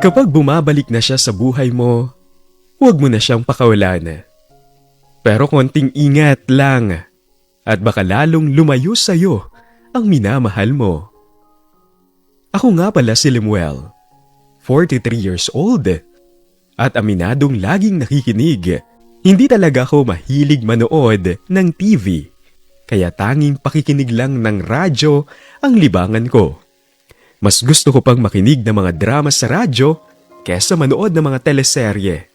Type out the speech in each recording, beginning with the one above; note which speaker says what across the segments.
Speaker 1: Kapag bumabalik na siya sa buhay mo, huwag mo na siyang pakawalan. Pero konting ingat lang at baka lalong lumayo sa'yo ang minamahal mo. Ako nga pala si Lemuel, 43 years old, at aminadong laging nakikinig. Hindi talaga ako mahilig manood ng TV, kaya tanging pakikinig lang ng radyo ang libangan ko. Mas gusto ko pang makinig ng mga drama sa radyo kesa manood ng mga teleserye.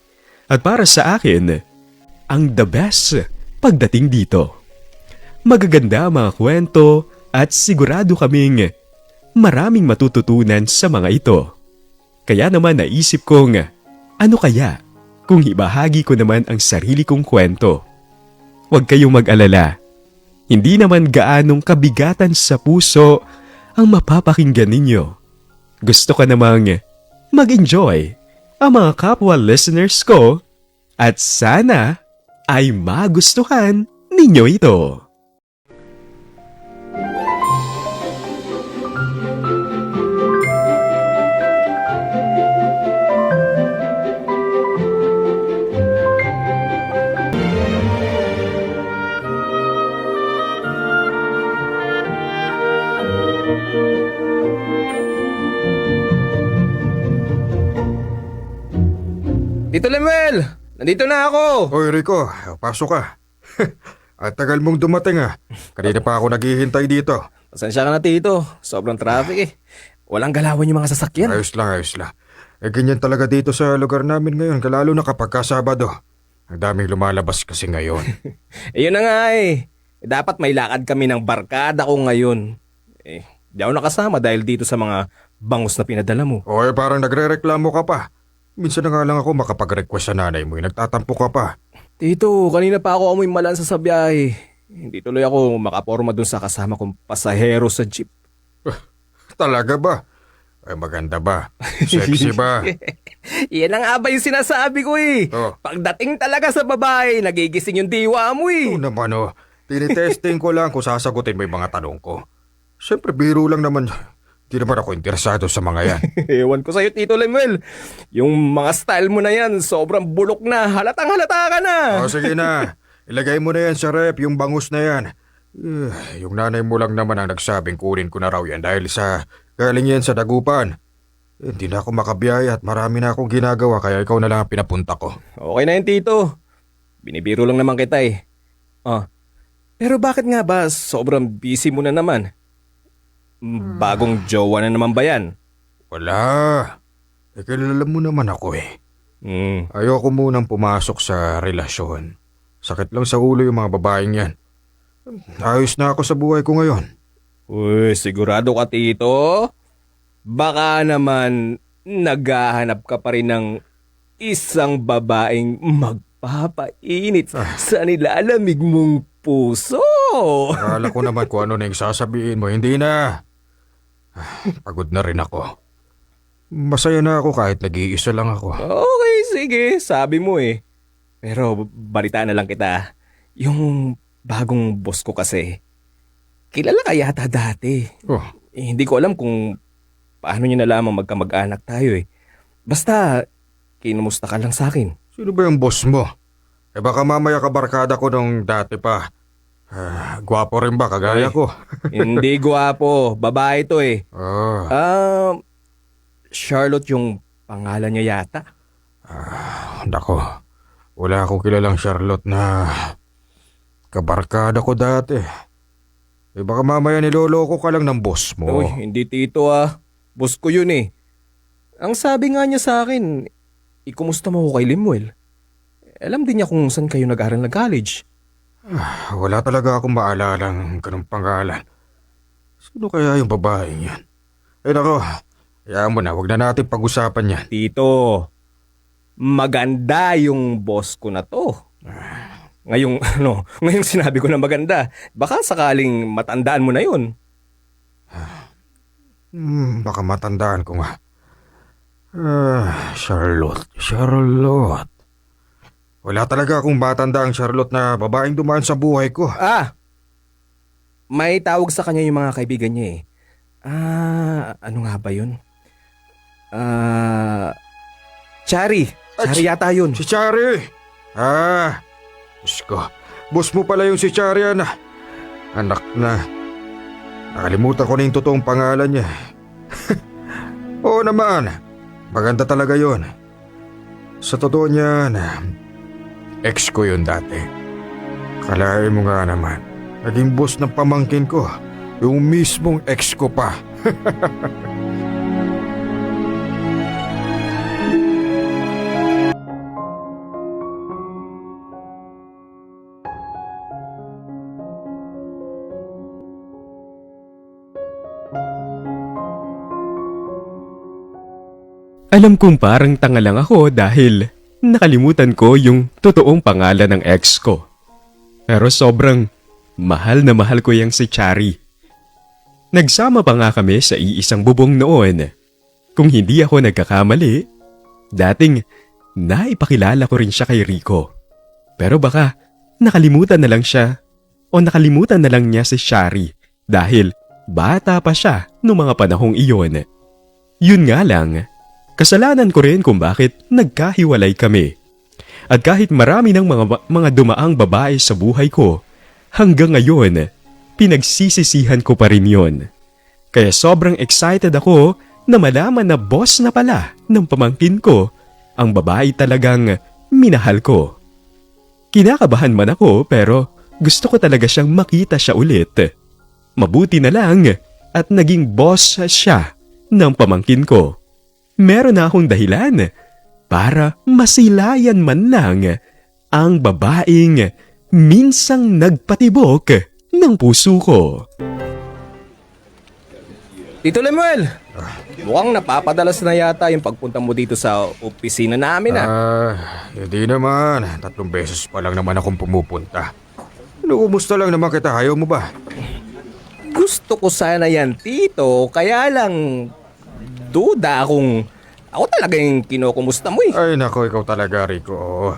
Speaker 1: At para sa akin, ang the best pagdating dito. Magaganda ang mga kwento at sigurado kaming maraming matututunan sa mga ito. Kaya naman naisip kong, ano kaya kung ibahagi ko naman ang sarili kong kwento? Huwag kayong mag-alala. Hindi naman gaanong kabigatan sa puso ang mapapakinggan ninyo. Gusto ka namang mag-enjoy ang mga kapwa listeners ko at sana ay magustuhan ninyo ito.
Speaker 2: Tito Lemuel! Nandito na ako!
Speaker 3: Hoy Rico, pasok ka. At tagal mong dumating ah. Kanina pa ako naghihintay dito.
Speaker 2: Pasensya ka na, Tito. Sobrang traffic eh. Walang galawan yung mga sasakyan.
Speaker 3: Ayos lang, ayos lang. Ganyan talaga dito sa lugar namin ngayon, lalo na kapag Sabado. Ang daming lumalabas kasi ngayon.
Speaker 2: Yun na nga eh. Dapat may lakad kami ng barkada ko ngayon. Di ako nakasama dahil dito sa mga bangus na pinadala mo.
Speaker 3: Oy, parang nagre-reklamo ka pa. Minsan na nga lang ako makapag-request sa nanay mo, nagtatampo ka pa.
Speaker 2: Tito, kanina pa ako amoy malansa sa biyahe. Hindi tuloy ako makaporma dun sa kasama kong pasahero sa jeep.
Speaker 3: Talaga ba? Ay, maganda ba? Sexy ba?
Speaker 2: Yan ang nga ba yung sinasabi ko eh.
Speaker 3: Oh.
Speaker 2: Pagdating talaga sa babae, nagigising yung diwa mo eh.
Speaker 3: Oo naman oh. Tinitesting ko lang kung sasagutin mo yung mga tanong ko. Siyempre, biro lang naman. Di naman ako interesado sa mga yan.
Speaker 2: Ewan ko sa'yo, Tito Lemuel. Yung mga style mo na yan, sobrang bulok na. Halatang halata ka na.
Speaker 3: O sige na. Ilagay mo na yan sa rep, yung bangus na yan. Yung nanay mo lang naman ang nagsabing kunin ko na raw yan dahil sa galing yan sa dagupan. Hindi na ako makabiyaya at marami na akong ginagawa kaya ikaw na lang ang pinapunta ko.
Speaker 2: Okay na yan, Tito. Binibiro lang naman kita eh. Pero bakit nga ba sobrang busy mo na naman? Bagong jowa na naman ba yan?
Speaker 3: Wala. Kilala mo naman ako eh. Ayoko munang pumasok sa relasyon. Sakit lang sa ulo yung mga babaeng yan. Ayos na ako sa buhay ko ngayon.
Speaker 2: Uy, sigurado ka, Tito? Baka naman naghahanap ka pa rin ng isang babaeng magpapainit sa nilalamig mong puso.
Speaker 3: Akala ko naman kung ano na yung sasabihin mo. Hindi na. Pagod na rin ako. Masaya na ako kahit nag-iisa lang ako.
Speaker 2: Okay, sige. Sabi mo eh. Pero balitaan na lang kita. Yung bagong boss ko kasi, kilala ka yata dati.
Speaker 3: Oh.
Speaker 2: Hindi ko alam kung paano niya nalamang magkamag-anak tayo eh. Basta, kinumusta ka lang sa akin.
Speaker 3: Sino ba yung boss mo? Baka mamaya kabarkada ko nung dati pa. Gwapo rin ba kagaya ko?
Speaker 2: Hindi gwapo. Babae to eh. Charlotte yung pangalan niya yata.
Speaker 3: Nako. Wala akong kilalang Charlotte na kabarkada ko dati. Baka mamaya niloloko ka lang ng boss mo.
Speaker 2: Uy, hindi Tito ah. Boss ko yun eh. Ang sabi nga niya sa akin, ikumusta mo ko kay Lemuel? Alam din niya kung saan kayo nag-aral ng college.
Speaker 3: Wala talaga akong maalalang ganung pangalan. Sino kaya yung babaeng yan? Nako, hayaan mo na, wag na natin pag-usapan yan.
Speaker 2: Tito, maganda yung boss ko na to. Ngayong sinabi ko na maganda, baka sakaling matandaan mo na yun.
Speaker 3: Baka matandaan ko nga. Charlotte. Wala talaga akong matanda ang Charlotte na babaeng dumaan sa buhay ko.
Speaker 2: May tawag sa kanya yung mga kaibigan niya eh. Ano nga ba yun? Chari. Chari yata yun.
Speaker 3: Si Chari! Diyos ko. Boss mo pala yung si Chari, anak na. Nakalimutan ko na yung totoong pangalan niya. Oo naman. Maganda talaga yun. Sa totoo niyan, ex ko yun dati. Kalahin mo nga naman. Naging boss ng pamangkin ko. Yung mismong ex ko pa.
Speaker 1: Alam kong parang tanga lang ako dahil nakalimutan ko yung totoong pangalan ng ex ko. Pero sobrang mahal na mahal ko yung si Chari. Nagsama pa nga kami sa iisang bubong noon. Kung hindi ako nagkakamali, dating naipakilala ko rin siya kay Rico. Pero baka nakalimutan na lang siya o nakalimutan na lang niya si Chari dahil bata pa siya noong mga panahong iyon. Yun nga lang, kasalanan ko rin kung bakit nagkahiwalay kami. At kahit marami ng mga dumaang babae sa buhay ko, hanggang ngayon, pinagsisisihan ko pa rin yon. Kaya sobrang excited ako na malaman na boss na pala ng pamangkin ko ang babae talagang minahal ko. Kinakabahan man ako pero gusto ko talaga siyang makita siya ulit. Mabuti na lang at naging boss siya ng pamangkin ko. Meron na akong dahilan para masilayan man lang ang babaeng minsang nagpatibok ng puso ko.
Speaker 2: Tito Lemuel, mukhang napapadalas na yata yung pagpunta mo dito sa opisina namin
Speaker 3: Hindi naman. 3 beses pa lang naman akong pumupunta. Kumusta lang naman kita, ayaw mo ba?
Speaker 2: Gusto ko sana yan, Tito. Kaya lang, duda akong ako talaga yung kinukumusta mo eh.
Speaker 3: Ay nako, ikaw talaga, Rico. Oo.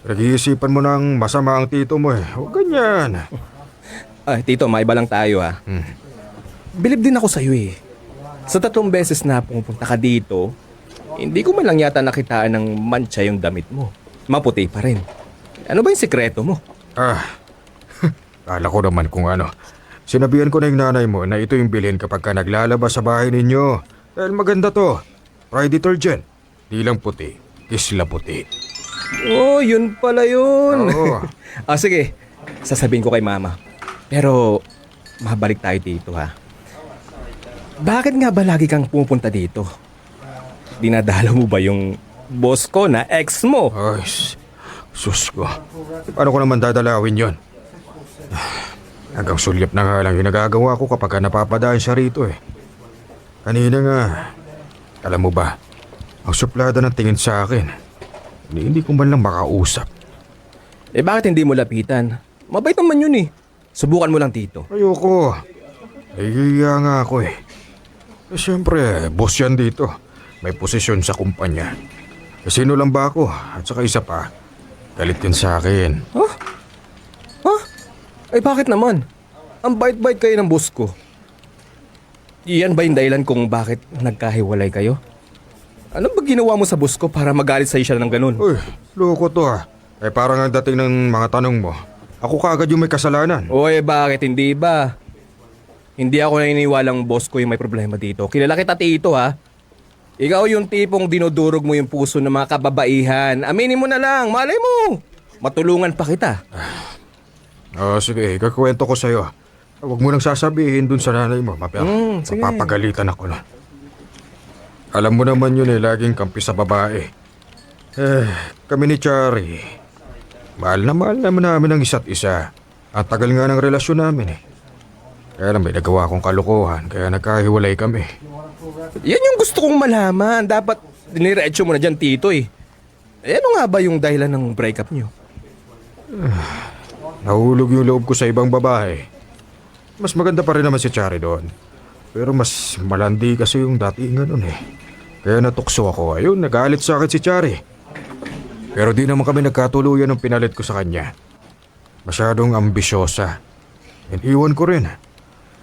Speaker 3: Nag-iisipan mo ng masama ang tito mo eh. Huwag ganyan.
Speaker 2: Ay, Tito, maiba lang tayo Bilib din ako sa'yo eh. Sa 3 beses na pumupunta ka dito, hindi ko man lang yata nakitaan ng mancha yung damit mo. Maputi pa rin. Ano ba yung sikreto mo?
Speaker 3: Kala ko naman kung ano. Sinabihan ko na yung nanay mo na ito yung bilhin kapag ka naglalabas sa bahay ninyo. Dahil maganda to. Pride detergent. Di lang puti. Isla puti.
Speaker 2: Oh, yun pala yun.
Speaker 3: Oo.
Speaker 2: Sige. Sasabihin ko kay mama. Pero, mabalik tayo dito Bakit nga ba lagi kang pumupunta dito? Dinadala mo ba yung boss ko na ex mo?
Speaker 3: Ay, sus ko. Paano ko naman dadalawin yon? Hanggang sulyap na nga lang yung nagagawa ko kapag napapadaan siya rito eh. Kanina nga, alam mo ba, ang suplada ng tingin sa akin, hindi ko man lang makausap.
Speaker 2: Bakit hindi mo lapitan? Mabait naman yun Subukan mo lang, Tito.
Speaker 3: Ayoko. Nahihiya nga ako eh. Siyempre, boss yan dito. May posisyon sa kumpanya. Sino lang ba ako? At saka isa pa, galit din sa akin.
Speaker 2: Bakit naman? Ang bait-bait kayo ng boss ko. Iyan ba yung dahilan kung bakit nagkahiwalay kayo? Ano ba ginawa mo sa boss ko para magalit sa'yo siya ng ganun?
Speaker 3: Uy, loko to parang ang dating ng mga tanong mo. Ako kaagad yung may kasalanan.
Speaker 2: Bakit hindi ba? Hindi ako naniniwalang boss ko yung may problema dito. Kilala kita, Tito Ikaw yung tipong dinudurog mo yung puso ng mga kababaihan. Aminin mo na lang, malay mo. Matulungan pa kita.
Speaker 3: Sige, kakwento ko sa'yo. Huwag mo nang sasabihin dun sa nanay mo.
Speaker 2: Sige.
Speaker 3: Mapapagalitan ako na. Alam mo naman yun laging kampi sa babae. Kami ni Chari. Mahal naman namin ang isa't isa. Ang tagal nga ng relasyon namin Kaya lang may nagawa akong kalokohan, kaya nagkahiwalay kami.
Speaker 2: Yan yung gusto kong malaman. Dapat diniretso mo na dyan, Tito ano nga ba yung dahilan ng breakup nyo?
Speaker 3: Nahulog yung loob ko sa ibang babae. Mas maganda pa rin naman si Chari doon. Pero mas malandi kasi yung datingan nun Kaya natukso ako. Ayun, nagalit sa akin si Chari. Pero di naman kami nagkatuluyan ng pinalit ko sa kanya. Masyadong ambisyosa. Iwan ko rin.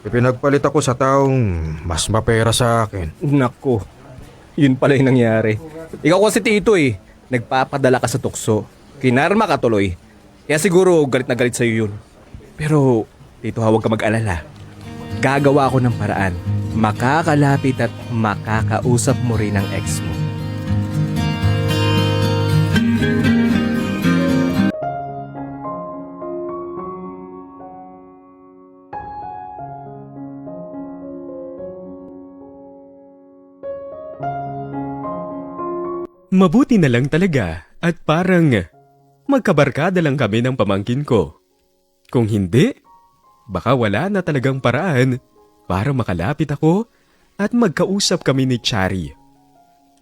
Speaker 3: Ipinagpalit ako sa taong mas mapera sa akin.
Speaker 2: Naku. Yun pala yung nangyari. Ikaw kasi Tito eh. Nagpapadala ka sa tukso. Kinarma ka tuloy. Kaya siguro galit na galit sa'yo yun. Pero Tito, huwag ka mag-alala. Gagawa ako ng paraan. Makakalapit at makakausap mo rin ang ex mo.
Speaker 1: Mabuti na lang talaga at parang magkabarkada lang kami ng pamangkin ko. Kung hindi, baka wala na talagang paraan para makalapit ako at magkausap kami ni Chari.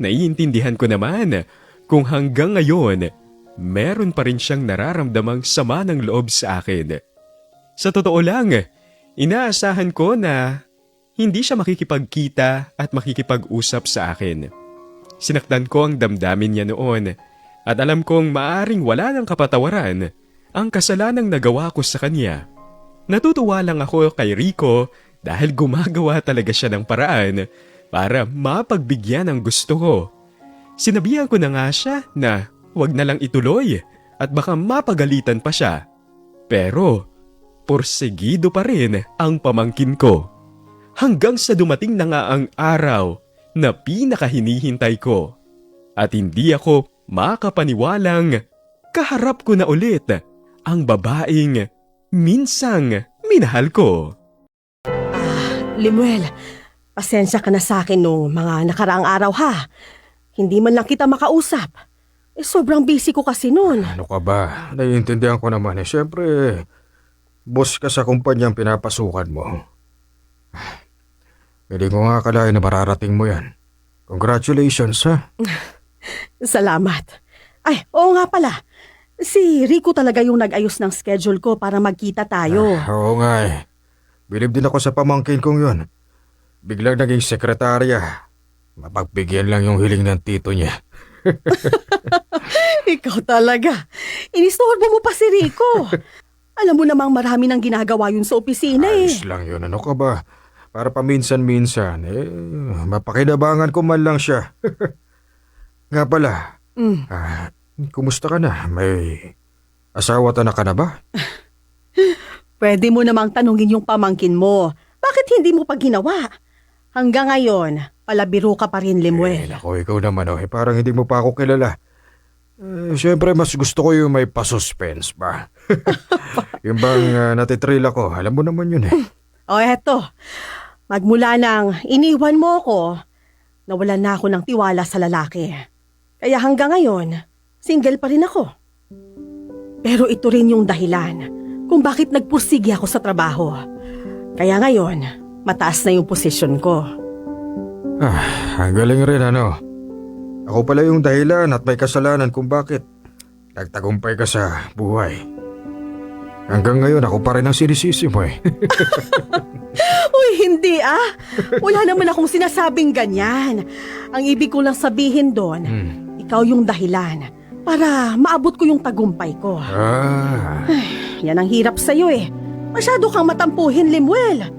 Speaker 1: Naiintindihan ko naman kung hanggang ngayon meron pa rin siyang nararamdamang sama ng loob sa akin. Sa totoo lang, inaasahan ko na hindi siya makikipagkita at makikipag-usap sa akin. Sinaktan ko ang damdamin niya noon at alam kong maaring wala ng kapatawaran ang kasalanang nagawa ko sa kanya. Natutuwa lang ako kay Rico dahil gumagawa talaga siya ng paraan para mapagbigyan ang gusto ko. Sinabihan ko na nga siya na wag na lang ituloy at baka mapagalitan pa siya. Pero porsigido pa rin ang pamangkin ko. Hanggang sa dumating na nga ang araw na pinakahinihintay ko. At hindi ako makapaniwalang kaharap ko na ulit ang babaeng minsang minahal ko.
Speaker 4: Limuel, pasensya ka na sa akin nung mga nakaraang araw ha. Hindi man lang kita makausap. Sobrang busy ko kasi noon.
Speaker 3: Ano ka ba? Naiintindihan ko naman eh. Siyempre, boss ka sa kumpanyang pinapasukan mo. Hindi ko nga akalain na mararating mo yan. Congratulations, ha?
Speaker 4: Salamat. Ay, oo nga pala. Si Rico talaga yung nag-ayos ng schedule ko para magkita tayo.
Speaker 3: Oo nga eh. Bilib din ako sa pamangkin kong yun. Biglang naging sekretarya. Mapagbigyan lang yung hiling ng tito niya.
Speaker 4: Ikaw talaga. Inistorbo mo pa si Rico. Alam mo namang marami nang ginagawa yun sa opisina eh.
Speaker 3: Ayos lang yun. Ano ka ba? Para paminsan-minsan, mapakinabangan ko man lang siya. Nga pala, kumusta ka na? May asawa na ka na ba?
Speaker 4: Pwede mo namang tanungin yung pamangkin mo. Bakit hindi mo pa ginawa? Hanggang ngayon, palabiro ka pa rin, Limuel.
Speaker 3: Naku, ikaw naman parang hindi mo pa ako kilala. Siyempre, mas gusto ko yung may pa-suspense ba? Yung bang natitril ako, alam mo naman yun eh.
Speaker 4: O eto, magmula nang iniwan mo ako, nawalan na ako ng tiwala sa lalaki. Kaya hanggang ngayon, single pa rin ako. Pero ito rin yung dahilan kung bakit nagpursigi ako sa trabaho. Kaya ngayon, mataas na yung posisyon ko.
Speaker 3: Ang galing rin ano. Ako pala yung dahilan at may kasalanan kung bakit nagtagumpay ka sa buhay. Hanggang ngayon ako pa rin ang sinisisi mo eh.
Speaker 4: Uy, hindi ah. Wala naman akong sinasabing ganyan. Ang ibig ko lang sabihin doon, ikaw yung dahilan para maabot ko yung tagumpay ko. Yan ang hirap sa'yo eh. Masyado kang matampuhin, Limuel.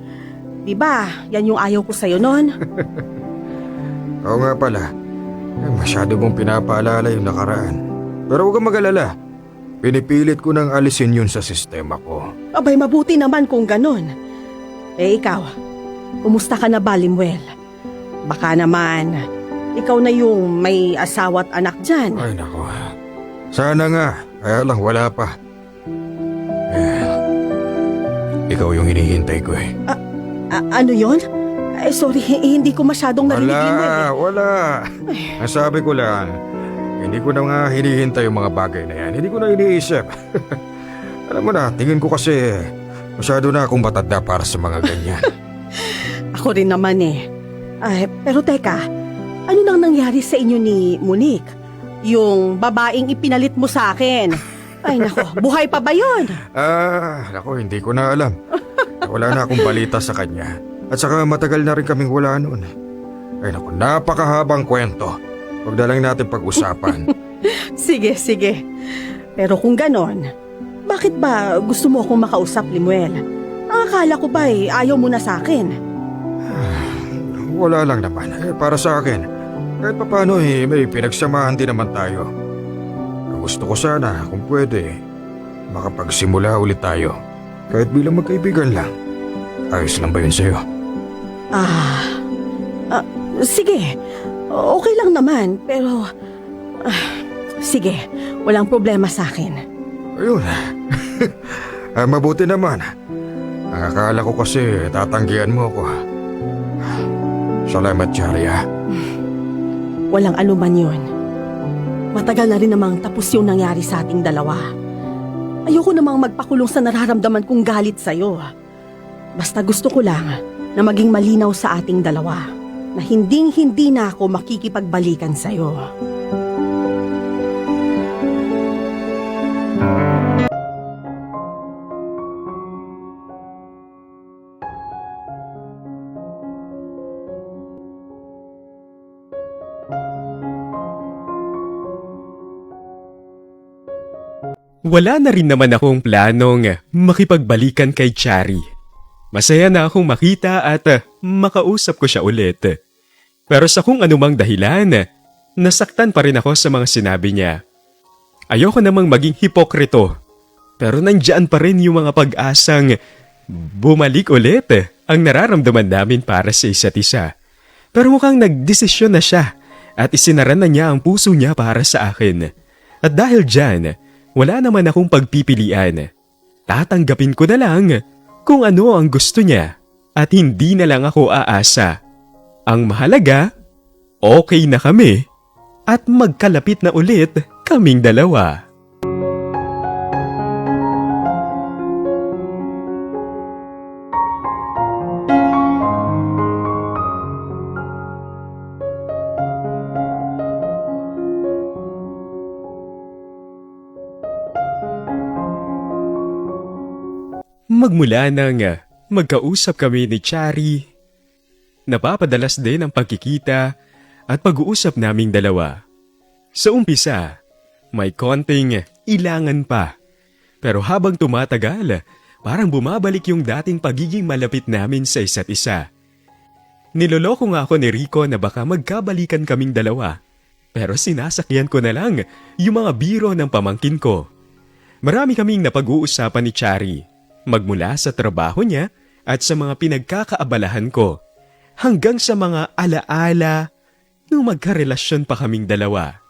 Speaker 4: Diba, yan yung ayaw ko sa'yo nun?
Speaker 3: Oo nga pala. Masyado mong pinapaalala yung nakaraan. Pero huwag kang mag-alala. Pinipilit ko nang alisin yun sa sistema ko.
Speaker 4: Abay, mabuti naman kung ganun. Eh ikaw, kumusta ka na ba, Limuel? Baka naman, ikaw na yung may asawa at anak dyan.
Speaker 3: Ay nako. Sana nga. Kaya lang wala pa. Ikaw yung hinihintay ko eh.
Speaker 4: Ano yon? Sorry, hindi ko masyadong narinig, Limuel.
Speaker 3: Wala. Ang sabi ko lang, hindi ko na nga hinihintay yung mga bagay na yan. Hindi ko na iniisip. Alam mo na, tingin ko kasi masyado na akong matanda para sa mga ganyan.
Speaker 4: Ako rin naman eh. Pero teka, ano nang nangyari sa inyo ni Monique? Yung babaeng ipinalit mo sa akin. Ay nako, buhay pa ba yun?
Speaker 3: Nako, hindi ko na alam. Wala na akong balita sa kanya. At saka matagal na rin kaming wala noon. Ay nako, napakahabang kwento. Huwag na lang natin pag-usapan.
Speaker 4: Sige. Pero kung ganon, bakit ba gusto mo akong makausap, Limuel? Ang akala ko ba ayaw mo na sa akin?
Speaker 3: Wala lang naman. Para sa akin, Kahit papaano may pinagsamahan din naman tayo. Gusto ko sana kung pwede, makapagsimula ulit tayo. Kahit bilang magkaibigan lang. Ayos lang ba yun sa'yo?
Speaker 4: Sige. Okay lang naman, pero... sige, walang problema sa akin.
Speaker 3: Ayun. Mabuti naman. Ang akala ko kasi tatanggihan mo ako. Salamat, Chari, ha?
Speaker 4: Walang anuman yun. Matagal na rin namang tapos yung nangyari sa ating dalawa. Ayoko namang magpakulong sa nararamdaman kong galit sa'yo. Basta gusto ko lang na maging malinaw sa ating dalawa na hinding-hindi na ako makikipagbalikan sa'yo.
Speaker 1: Wala na rin naman akong planong makipagbalikan kay Chari. Masaya na akong makita at makausap ko siya ulit. Pero sa kung anumang dahilan, nasaktan pa rin ako sa mga sinabi niya. Ayoko namang maging hipokrito, pero nandyan pa rin yung mga pag-asang bumalik ulit ang nararamdaman namin para sa isa't isa. Pero mukhang nagdesisyon na siya at isinaran na niya ang puso niya para sa akin. At dahil dyan, wala naman akong pagpipilian. Tatanggapin ko na lang kung ano ang gusto niya at hindi na lang ako aasa. Ang mahalaga, okay na kami at magkalapit na ulit kaming dalawa. Magmula nang magkausap kami ni Chari, napapadalas din ang pagkikita at pag-uusap naming dalawa. Sa umpisa, may konting ilangan pa. Pero habang tumatagal, parang bumabalik yung dating pagiging malapit namin sa isa't isa. Niloloko nga ako ni Rico na baka magkabalikan kaming dalawa. Pero sinasakyan ko na lang yung mga biro ng pamangkin ko. Marami kaming napag-uusapan ni Chari. Magmula sa trabaho niya at sa mga pinagkakaabalahan ko, hanggang sa mga alaala nung magkarelasyon pa kaming dalawa.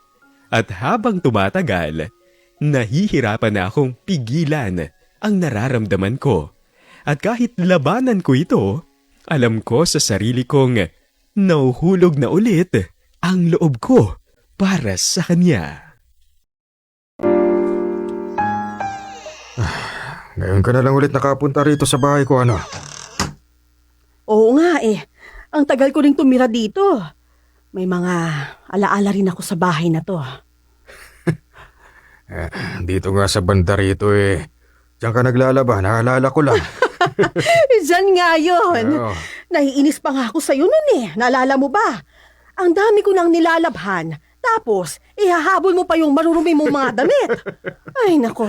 Speaker 1: At habang tumatagal, nahihirapan na akong pigilan ang nararamdaman ko. At kahit labanan ko ito, alam ko sa sarili kong nauhulog na ulit ang loob ko para sa kanya.
Speaker 3: Ngayon ka na lang ulit nakapunta rito sa bahay ko, ano?
Speaker 4: Oo nga ang tagal ko ring tumira dito. May mga alaala rin ako sa bahay na to.
Speaker 3: Dito nga sa banda rito diyan ka naglalaba, naalala ko lang.
Speaker 4: Diyan nga yun.
Speaker 3: Oo.
Speaker 4: Naiinis pa nga ako sa'yo nun Naalala mo ba? Ang dami ko nang nilalabhan. Tapos, ihahabol mo pa yung marurumi mong mga damit. Ay, nako.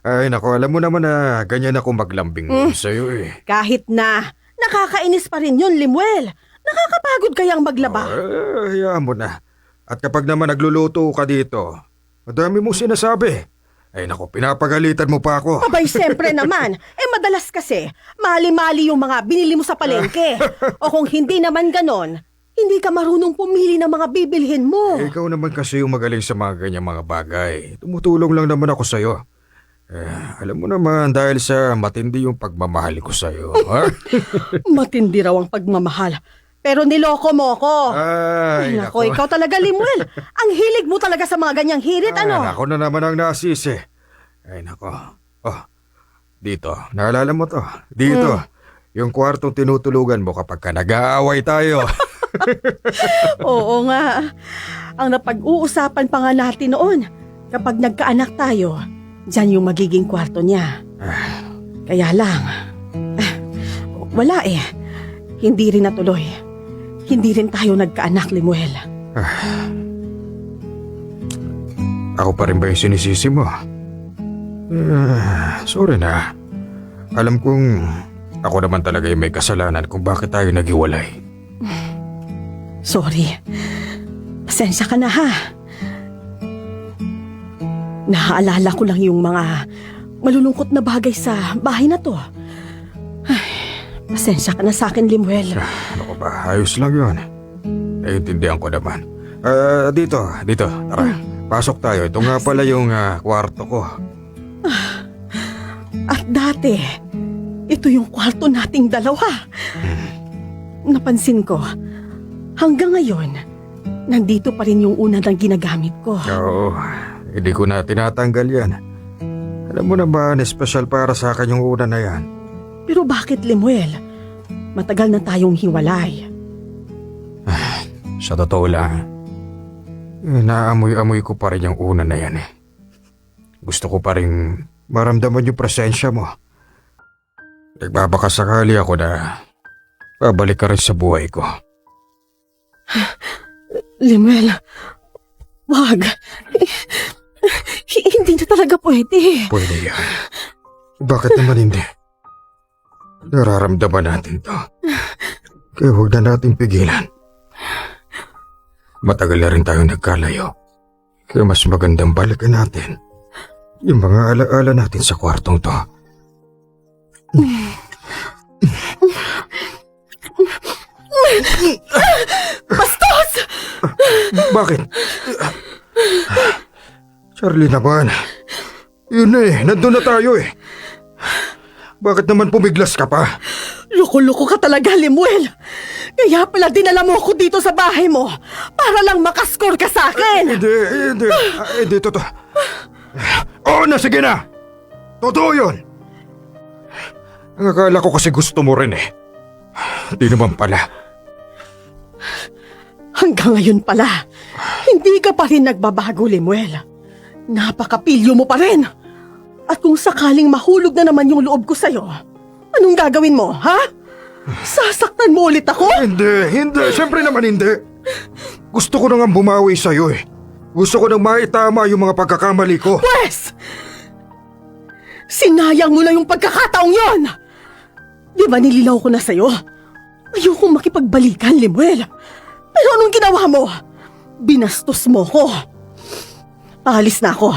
Speaker 3: Ay, nako, alam mo naman na ganyan ako maglambing sa'yo
Speaker 4: Kahit na, nakakainis pa rin yun, Limuel. Nakakapagod kayang maglaba.
Speaker 3: Hayaan mo na. At kapag naman nagluluto ka dito, madami mong sinasabi. Ay, nako, pinapagalitan mo pa ako.
Speaker 4: Abay, siyempre naman. Madalas kasi, mali-mali yung mga binili mo sa palengke. O kung hindi naman ganon, hindi ka marunong pumili ng mga bibilhin mo.
Speaker 3: Ikaw naman kasi yung magaling sa mga ganyang mga bagay. Tumutulong lang naman ako sa'yo. Alam mo naman dahil sa matindi yung pagmamahal ko sa'yo. Ha?
Speaker 4: Matindi raw ang pagmamahal. Pero niloko mo ko.
Speaker 3: Ay,
Speaker 4: Nako, ikaw talaga, Limuel. Ang hilig mo talaga sa mga ganyang hirit, ano?
Speaker 3: Ako na naman ang nasisi. Ay, nako. Oh, dito. Naalala mo to? Dito. Yung kwartong tinutulugan mo kapag ka nag-aaway tayo.
Speaker 4: Oo nga. Ang napag-uusapan pa nga natin noon, kapag nagkaanak tayo, dyan yung magiging kwarto niya. Kaya lang, wala Hindi rin natuloy. Hindi rin tayo nagkaanak, Limuel.
Speaker 3: Ako pa rin ba yung sinisisi mo? Sorry na. Alam kong ako naman talaga yung may kasalanan kung bakit tayo naghiwalay.
Speaker 4: Sorry. Pasensya ka na ha. Naaalala ko lang yung mga malulungkot na bagay sa bahay na to. Ay, pasensya ka na sa akin, Limuel.
Speaker 3: Ano ko ba? Ayos lang yun. Naiintindihan ko naman. Dito. Tara, pasok tayo. Ito nga pala yung kwarto ko.
Speaker 4: At dati, ito yung kwarto nating dalawa. Napansin ko, hanggang ngayon, nandito pa rin yung una ng ginagamit ko.
Speaker 3: Oo, hindi ko na tinatanggal yan. Alam mo naman, espesyal para sa akin yung una na yan.
Speaker 4: Pero bakit, Limuel? Matagal na tayong hiwalay.
Speaker 3: Sa totoo lang, naamoy-amoy ko pa rin yung una na yan eh. Gusto ko pa rin maramdaman yung presensya mo. Nagbabakasakali ako na babalik ka rin sa buhay ko.
Speaker 4: Limuel, wag. Hindi na talaga pwede.
Speaker 3: Pwede yan. Bakit naman hindi? Nararamdaman natin to. Kaya huwag na natin pigilan. Matagal na rin tayong nagkalayo. Kaya mas magandang balikan natin yung mga alaala natin sa kwartong to.
Speaker 4: Bastos!
Speaker 3: Bakit? Charlie naman. Yun na eh, nandun na tayo eh. Bakit naman pumiglas ka pa?
Speaker 4: Loko-loko ka talaga, Limuel. Kaya pala dinala mo ako dito sa bahay mo para lang makaskor ka sa akin.
Speaker 3: Hindi, totoo. Oo na, sige na. Totoo yun. Ang akala ko kasi gusto mo rin eh. Hindi naman pala.
Speaker 4: Hanggang ngayon pala, hindi ka pa rin nagbabago, Limuel. Napakapilyo mo pa rin. At kung sakaling mahulog na naman yung loob ko sa'yo, anong gagawin mo, ha? Sasaktan mo ulit ako?
Speaker 3: Hindi. Siyempre naman hindi. Gusto ko na nga bumawi sa'yo eh. Gusto ko nang maitama yung mga pagkakamali ko.
Speaker 4: Pwes! Sinayang mo na yung pagkakataong yon! Di ba nililaw ko na sa'yo? Ayokong makipagbalikan, Limuel. Pero anong ginawa mo? Binastos mo ko. Alis na ako.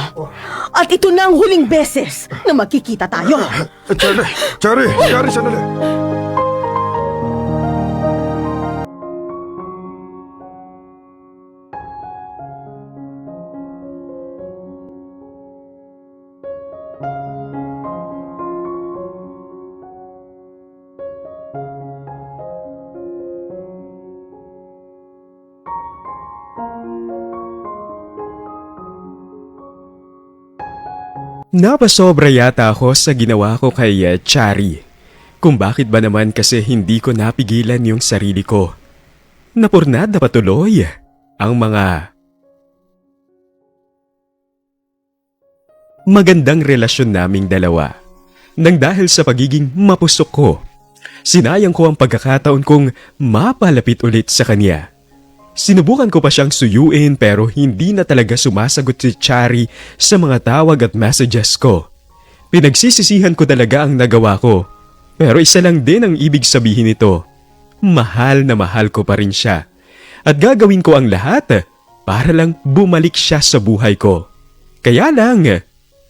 Speaker 4: At ito na ang huling beses na magkikita tayo.
Speaker 3: Chari, sandali.
Speaker 1: Napasobra yata ako sa ginawa ko kay Chari. Kung bakit ba naman kasi hindi ko napigilan yung sarili ko. Napurnada patuloy ang mga magandang relasyon naming dalawa. Nang dahil sa pagiging mapusok ko, sinayang ko ang pagkakataon kong mapalapit ulit sa kanya. Sinubukan ko pa siyang suyuin pero hindi na talaga sumasagot si Chari sa mga tawag at messages ko. Pinagsisisihan ko talaga ang nagawa ko. Pero isa lang din ang ibig sabihin nito. Mahal na mahal ko pa rin siya. At gagawin ko ang lahat para lang bumalik siya sa buhay ko. Kaya lang,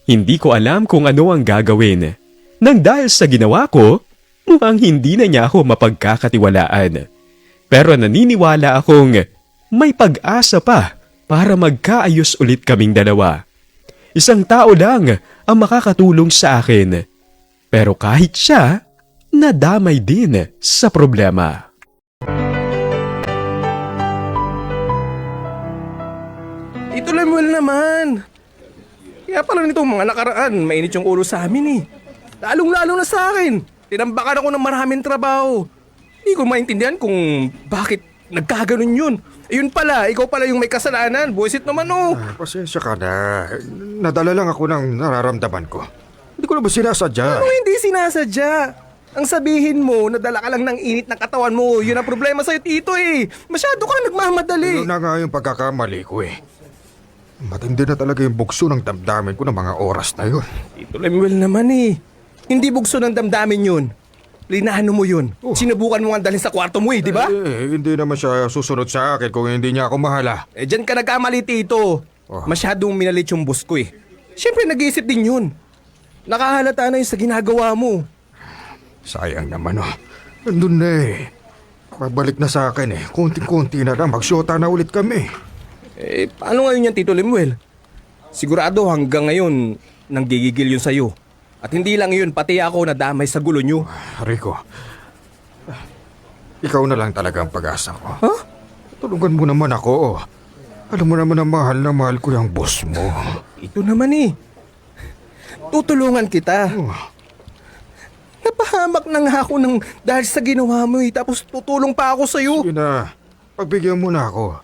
Speaker 1: hindi ko alam kung ano ang gagawin. Nang dahil sa ginawa ko, mukhang hindi na niya ako mapagkakatiwalaan. Pero naniniwala akong may pag-asa pa para magkaayos ulit kaming dalawa. Isang tao lang ang makakatulong sa akin. Pero kahit siya, nadamay din sa problema.
Speaker 2: Ito Lemuel naman. Kaya pala nitong mga nakaraan, mainit yung ulo sa amin eh. Lalong-lalo na sa akin. Tinambakan ako ng maraming trabaho. Hindi ko maintindihan kung bakit nagkaganon yun. Ayun pala, ikaw pala yung may kasalanan. Buwisit naman oh.
Speaker 3: Pasensya ka na. Nadala lang ako ng nararamdaman ko. Hindi ko na ba sinasadya?
Speaker 2: Ano hindi sinasadya? Ang sabihin mo, nadala ka lang ng init ng katawan mo. Yun ang problema sa'yo, Tito eh. Masyado ka nagmamadali.
Speaker 3: Yun na nga yung pagkakamali ko eh. Matindi na talaga yung bugso ng damdamin ko ng mga oras na yun.
Speaker 2: Tito Lemuel naman eh. Hindi bugso ng damdamin yun. Plinano mo yun.
Speaker 3: Oh.
Speaker 2: Sinubukan mo nga dalhin sa kwarto mo di ba?
Speaker 3: Hindi naman siya susunod sa akin kung hindi niya ako mahala.
Speaker 2: Diyan ka nagkamali, Tito.
Speaker 3: Oh.
Speaker 2: Masyadong minalit yung boss ko Siyempre, nag-iisip din yun. Nakahalata na yun sa ginagawa mo.
Speaker 3: Sayang naman Nandun na Pabalik na sa akin Konting-konti na lang. Magsyota na ulit kami.
Speaker 2: Paano ngayon yan, Tito Lemuel? Sigurado hanggang ngayon, nanggigigil yun sa'yo. At hindi lang yun, pati ako nadamay sa gulo nyo.
Speaker 3: Rico, ikaw na lang talaga ang pag-asa ko.
Speaker 2: Ha?
Speaker 3: Tulungan mo naman ako. Alam mo naman na mahal ko yung boss mo.
Speaker 2: Ito naman Tutulungan kita. Napahamak na nga ako dahil sa ginawa mo tapos tutulong pa ako sa'yo.
Speaker 3: Sige na, pagbigyan mo na ako.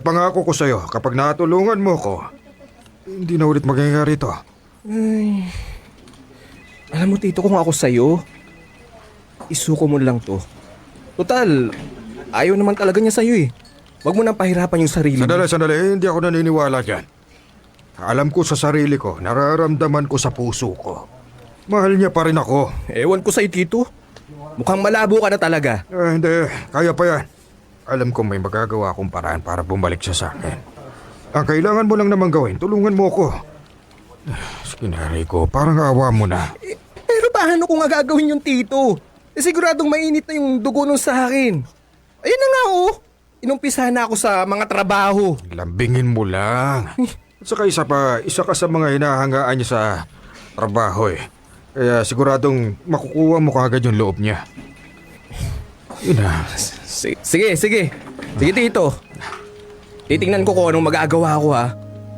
Speaker 3: Pangako ko sa'yo, kapag natulungan mo ko, hindi na ulit mangyayari ito.
Speaker 2: Alam mo, Tito, kung ako sa'yo, isuko mo lang to. Total, ayaw naman talaga niya sa'yo Huwag mo nang pahirapan yung sarili mo.
Speaker 3: Sandali, hindi ako naniniwala dyan. Alam ko sa sarili ko, nararamdaman ko sa puso ko. Mahal niya pa rin ako.
Speaker 2: Ewan ko sa'yo, Tito. Mukhang malabo ka na talaga.
Speaker 3: Hindi, kaya pa yan. Alam kong may magagawa akong paraan para bumalik siya sa akin. Ang kailangan mo lang naman gawin, tulungan mo ako. Sige na, Rico, parang awa mo na.
Speaker 2: Pero paano ko nga gagawin yung Tito? Siguradong mainit na yung dugo nun sa akin. Ayun na nga Inumpisa na ako sa mga trabaho.
Speaker 3: Lambingin mo lang. At saka isa ka sa mga hinahangaan niya sa trabaho Kaya siguradong makukuha mo kaagad yung loob niya. Yun na.
Speaker 2: Sige, Tito. Titingnan ko kung anong magagawa ko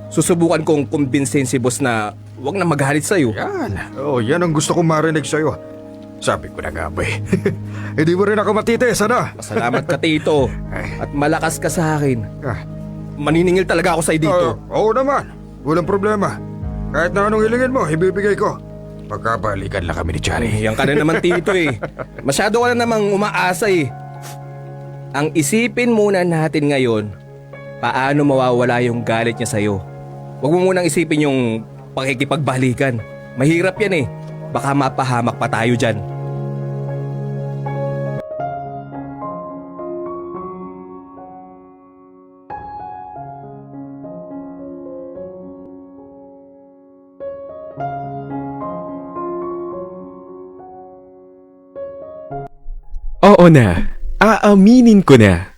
Speaker 2: Susubukan kong kumbinsin si boss na huwag na magalit sa'yo.
Speaker 3: Yan. Yan ang gusto kong marinig sa'yo. Sabi ko na nga ba Hindi mo rin ako matitis,
Speaker 2: Salamat ka, Tito. At malakas ka sa akin.
Speaker 3: Ah.
Speaker 2: Maniningil talaga ako sa'yo dito.
Speaker 3: Oo naman. Walang problema. Kahit na anong hilingin mo, ibibigay ko. Pagkabalikan lang kami ni Chari.
Speaker 2: Yan ka na naman, Tito Masyado ka na namang umaasa Ang isipin muna natin ngayon, paano mawawala yung galit niya sa'yo. Huwag mo munang isipin yung pakikipagbalikan. Mahirap yan Baka mapahamak pa tayo dyan.
Speaker 1: Oo na, aaminin ko na.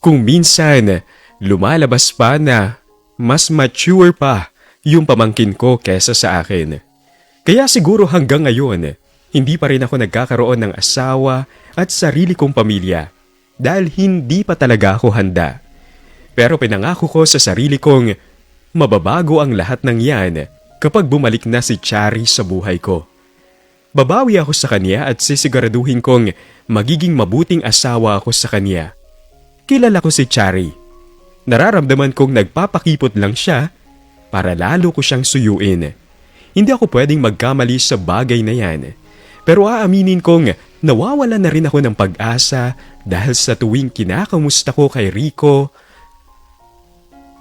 Speaker 1: Kung minsan, lumalabas pa na mas mature pa yung pamangkin ko kesa sa akin. Kaya siguro hanggang ngayon, hindi pa rin ako nagkakaroon ng asawa at sarili kong pamilya dahil hindi pa talaga ako handa. Pero pinangako ko sa sarili kong mababago ang lahat ng yan kapag bumalik na si Chari sa buhay ko. Babawi ako sa kanya at sisiguraduhin kong magiging mabuting asawa ako sa kanya. Kilala ko si Chari. Nararamdaman kong nagpapakipot lang siya para lalo ko siyang suyuin. Hindi ako pwedeng magkamali sa bagay na yan. Pero aaminin kong nawawala na rin ako ng pag-asa dahil sa tuwing kinakamusta ko kay Rico,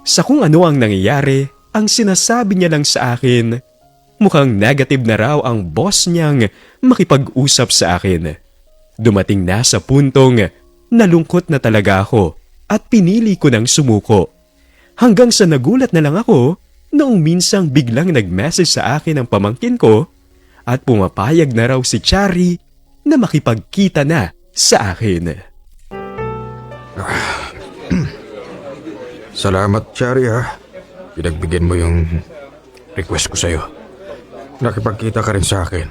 Speaker 1: sa kung ano ang nangyayari, ang sinasabi niya lang sa akin, mukhang negative na raw ang boss niyang makipag-usap sa akin. Dumating na sa puntong nalungkot na talaga ako at pinili ko ng sumuko. Hanggang sa nagulat na lang ako noong minsang biglang nag-message sa akin ang pamangkin ko at pumapayag na raw si Chari na makipagkita na sa akin.
Speaker 3: Salamat, Chari Pinagbigyan mo yung request ko sa'yo. Nakipagkita ka rin sa akin.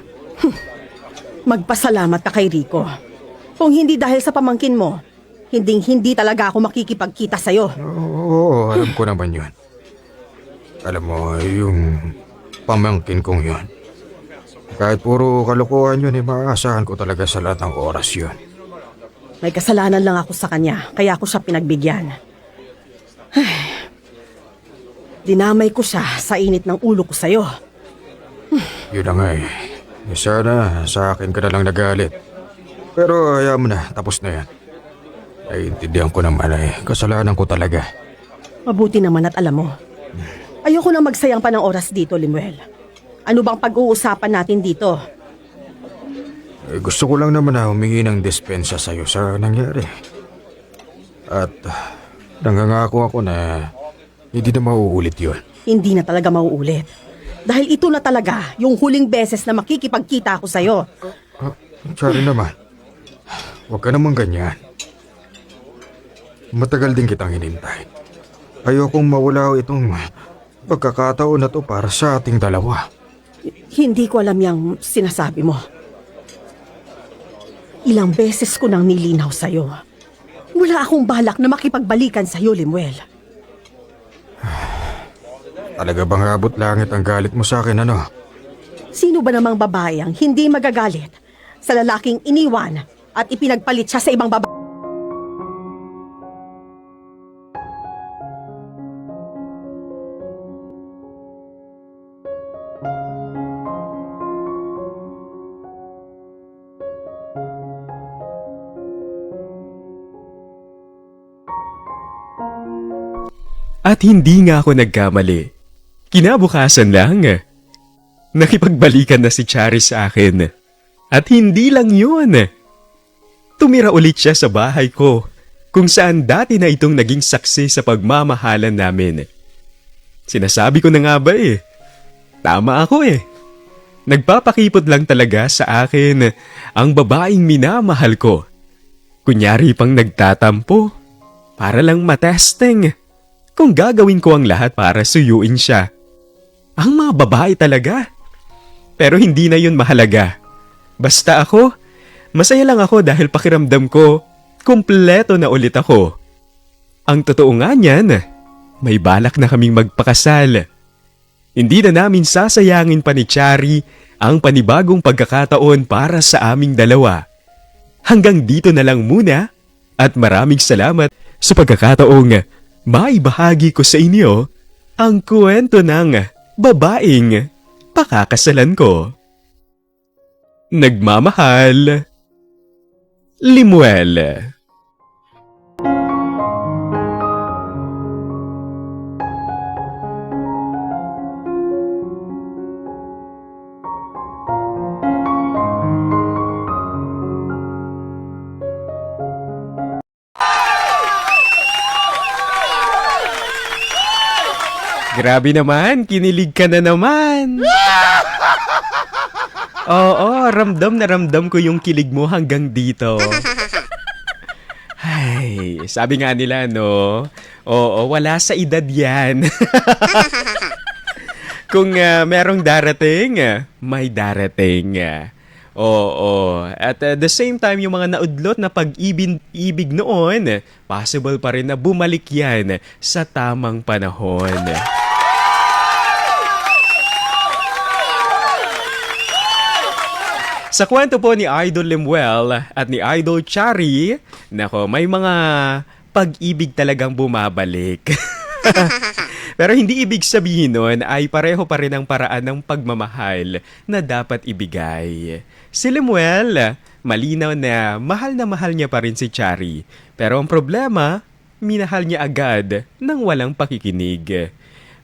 Speaker 4: Magpasalamat ka kay Rico. Kung hindi dahil sa pamangkin mo, hindi talaga ako makikipagkita sa'yo.
Speaker 3: Oo, alam ko naman yun. Alam mo, yung pamangkin kong yun. Kahit puro kalokohan yun, maaasahan ko talaga sa lahat ng oras yun.
Speaker 4: May kasalanan lang ako sa kanya, kaya ako siya pinagbigyan. Dinamay ko siya sa init ng ulo ko sa'yo.
Speaker 3: Yun na nga Sana sa akin ka na lang nagalit. Pero hayaan mo na, tapos na yan. Naiintindihan ko naman kasalanan ko talaga.
Speaker 4: Mabuti naman at alam mo. Ayoko na magsayang pa ng oras dito, Lemuel. Ano bang pag-uusapan natin dito?
Speaker 3: Gusto ko lang naman na humingi ng dispensa sa'yo sa nangyari. At nangangako ako na hindi na mauulit yun.
Speaker 4: Hindi na talaga mauulit. Dahil ito na talaga yung huling beses na makikipagkita ako sa'yo.
Speaker 3: Sorry naman. Huwag ka naman ganyan. Matagal din kitang hinintay. Ayokong mawala itong pagkakataon na to para sa ating dalawa.
Speaker 4: Hindi ko alam yung sinasabi mo. Ilang beses ko nang nilinaw sa'yo. Wala akong balak na makipagbalikan sa'yo, Limuel.
Speaker 3: Talaga bang abot langit ang galit mo sa akin, ano?
Speaker 4: Sino ba namang babae ang hindi magagalit sa lalaking iniwan at ipinagpalit siya sa ibang babae?
Speaker 1: At hindi nga ako nagkamali. Kinabukasan lang, nakipagbalikan na si Charis sa akin. At hindi lang yun. Tumira ulit siya sa bahay ko, kung saan dati na itong naging saksi sa pagmamahalan namin. Sinasabi ko na nga ba tama ako Nagpapakipot lang talaga sa akin ang babaeng minamahal ko. Kunyari pang nagtatampo, para lang matesting kung gagawin ko ang lahat para suyuin siya. Ang mga babae talaga. Pero hindi na yun mahalaga. Basta ako, masaya lang ako dahil pakiramdam ko, kumpleto na ulit ako. Ang totoo nga niyan, may balak na kaming magpakasal. Hindi na namin sasayangin pa ni Chari ang panibagong pagkakataon para sa aming dalawa. Hanggang dito na lang muna at maraming salamat sa pagkakataong maibahagi ko sa inyo ang kwento ng babaeng pakakasalan ko. Nagmamahal, Limuel. Grabe naman, kinilig ka na naman. Oo, ramdam na ramdam ko yung kilig mo hanggang dito. Ay, sabi nga nila, no? Oo, wala sa edad yan. Kung merong darating, may darating. Oo, at the same time, yung mga naudlot na pag-ibig noon, possible pa rin na bumalik yan sa tamang panahon. Sa kwento po ni Idol Limuel at ni Idol Chari, nako, may mga pag-ibig talagang bumabalik. Pero hindi ibig sabihin nun ay pareho pa rin ang paraan ng pagmamahal na dapat ibigay. Si Limuel, malinaw na mahal niya pa rin si Chari. Pero ang problema, minahal niya agad nang walang pakikinig.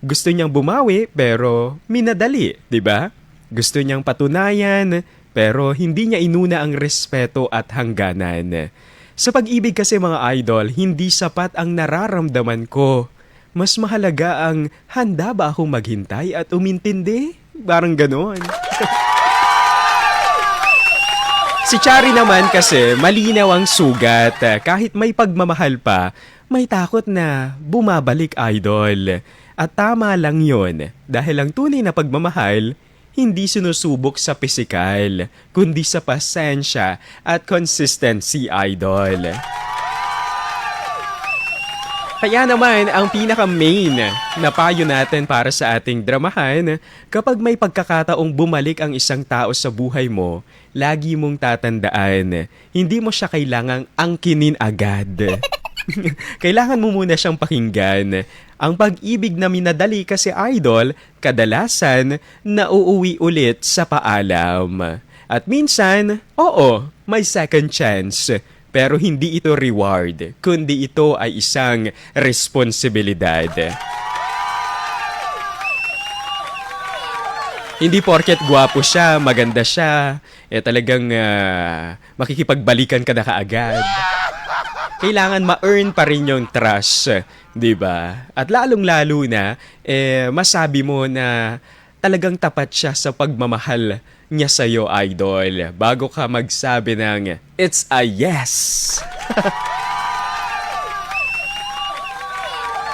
Speaker 1: Gusto niyang bumawi pero minadali, di ba? Gusto niyang patunayan pero hindi niya inuna ang respeto at hangganan. Sa pag-ibig kasi mga idol, hindi sapat ang nararamdaman ko. Mas mahalaga ang handa ba akong maghintay at umintindi? Parang ganon. Si Chari naman kasi malinaw ang sugat. Kahit may pagmamahal pa, may takot na bumabalik idol. At tama lang yon dahil ang tunay na pagmamahal hindi sinusubok sa pisikal, kundi sa pasensya at consistency, idol. Kaya naman, ang pinaka-main na payo natin para sa ating dramahan, kapag may pagkakataong bumalik ang isang tao sa buhay mo, lagi mong tatandaan, hindi mo siya kailangang angkinin agad. Kailangan mo muna siyang pakinggan. Ang pag-ibig na minadali kasi idol, kadalasan nauuwi ulit sa paalam. At minsan, oo, may second chance. Pero hindi ito reward, kundi ito ay isang responsibilidad. Hindi porket gwapo siya, maganda siya, talagang makikipagbalikan ka na kaagad. Kailangan ma-earn pa rin yung trust, di ba? At lalong-lalo na, masabi mo na talagang tapat siya sa pagmamahal niya sa'yo, idol. Bago ka magsabi ng, it's a yes!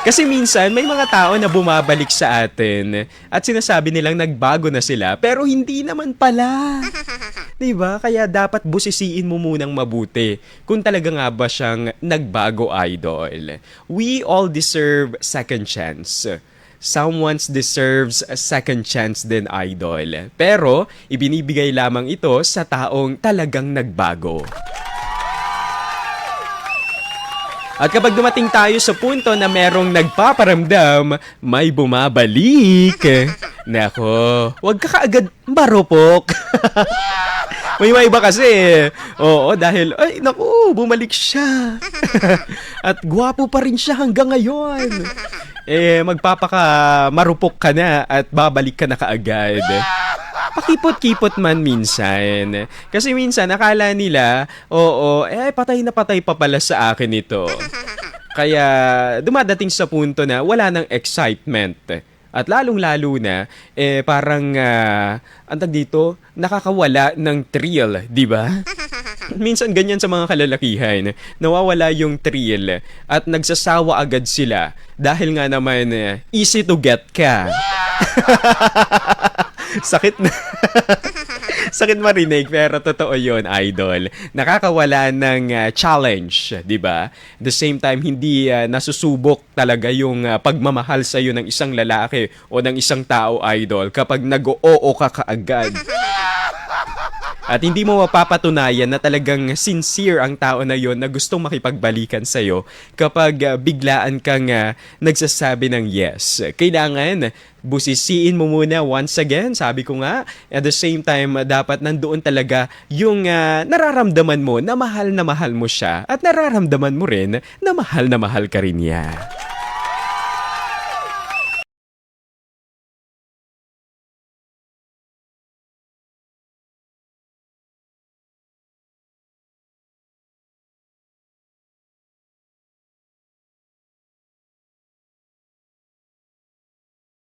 Speaker 1: Kasi minsan, may mga tao na bumabalik sa atin at sinasabi nilang nagbago na sila, pero hindi naman pala. Diba? Kaya dapat busisiin mo munang mabuti kung talaga nga ba siyang nagbago, idol. We all deserve second chance. Someone deserves a second chance din, idol. Pero, ibinibigay lamang ito sa taong talagang nagbago. At kapag dumating tayo sa punto na merong nagpaparamdam, may bumabalik. Nako, wag ka kaagad marupok. May iba kasi. Oo, dahil, ay, naku, bumalik siya. At gwapo pa rin siya hanggang ngayon. Magpapaka marupok ka na at babalik ka na kaagad. Pakipot-kipot man minsan. Kasi minsan, akala nila, oo, patay na patay pa pala sa akin ito. Kaya, dumadating sa punto na wala nang excitement. At lalong-lalo na, parang, antag dito, nakakawala ng thrill, di ba? Minsan ganyan sa mga kalalakihan, nawawala yung thrill at nagsasawa agad sila dahil nga naman easy to get ka. Sakit na. Sakit marinig, pero totoo yun, idol. Nakakawala ng challenge, di ba? At the same time, hindi nasusubok talaga yung pagmamahal sa'yo ng isang lalaki o ng isang tao, idol, kapag nag-oo ka kaagad. At hindi mo mapapatunayan na talagang sincere ang tao na yon na gustong makipagbalikan sa'yo kapag biglaan kang nagsasabi ng yes. Kailangan busisiin mo muna once again, sabi ko nga. At the same time, dapat nandoon talaga yung nararamdaman mo na mahal mo siya at nararamdaman mo rin na mahal ka rin niya.